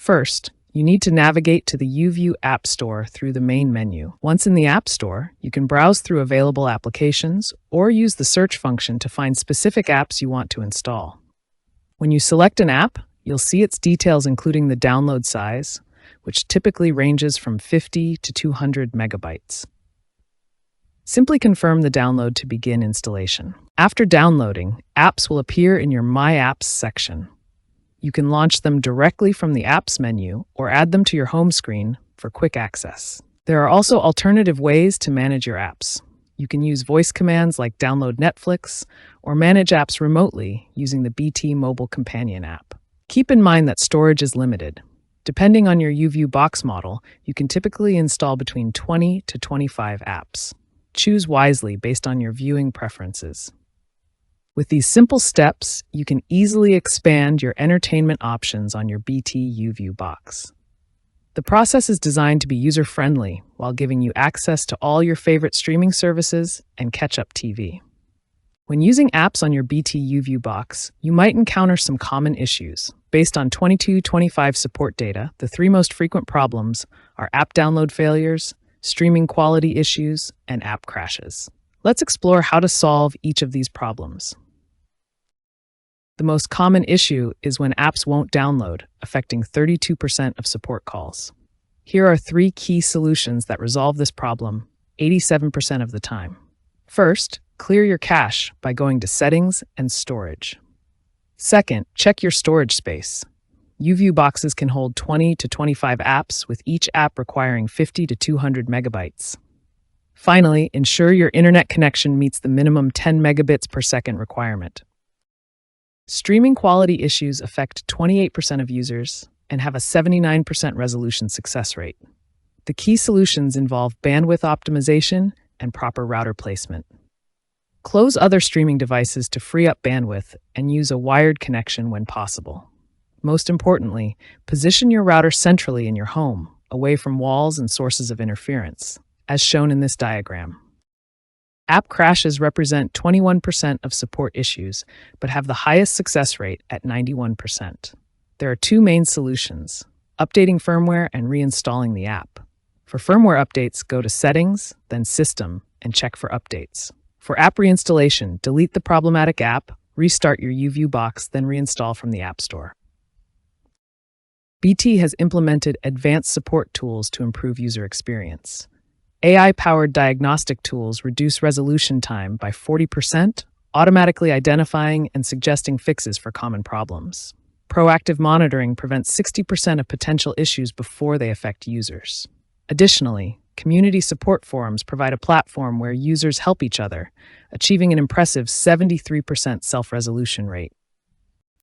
First, you need to navigate to the YouView App Store through the main menu. Once in the App Store, you can browse through available applications or use the search function to find specific apps you want to install. When you select an app, you'll see its details including the download size, which typically ranges from 50 to 200 megabytes. Simply confirm the download to begin installation. After downloading, apps will appear in your My Apps section. You can launch them directly from the Apps menu or add them to your home screen for quick access. There are also alternative ways to manage your apps. You can use voice commands like download Netflix or manage apps remotely using the BT Mobile Companion app. Keep in mind that storage is limited. Depending on your YouView box model, you can typically install between 20 to 25 apps. Choose wisely based on your viewing preferences. With these simple steps, you can easily expand your entertainment options on your BT YouView box. The process is designed to be user-friendly while giving you access to all your favorite streaming services and catch-up TV. When using apps on your BT YouView box, you might encounter some common issues. Based on 2225 support data, the three most frequent problems are app download failures, streaming quality issues, and app crashes. Let's explore how to solve each of these problems. The most common issue is when apps won't download, affecting 32% of support calls. Here are three key solutions that resolve this problem 87% of the time. First, clear your cache by going to Settings and Storage. Second, check your storage space. YouView boxes can hold 20 to 25 apps, with each app requiring 50 to 200 megabytes. Finally, ensure your internet connection meets the minimum 10 megabits per second requirement. Streaming quality issues affect 28% of users and have a 79% resolution success rate. The key solutions involve bandwidth optimization and proper router placement. Close other streaming devices to free up bandwidth and use a wired connection when possible. Most importantly, position your router centrally in your home, away from walls and sources of interference, as shown in this diagram. App crashes represent 21% of support issues, but have the highest success rate at 91%. There are two main solutions: updating firmware and reinstalling the app. For firmware updates, go to Settings, then System, and check for updates. For app reinstallation, delete the problematic app, restart your YouView box, then reinstall from the App Store. BT has implemented advanced support tools to improve user experience. AI-powered diagnostic tools reduce resolution time by 40%, automatically identifying and suggesting fixes for common problems. Proactive monitoring prevents 60% of potential issues before they affect users. Additionally, community support forums provide a platform where users help each other, achieving an impressive 73% self-resolution rate.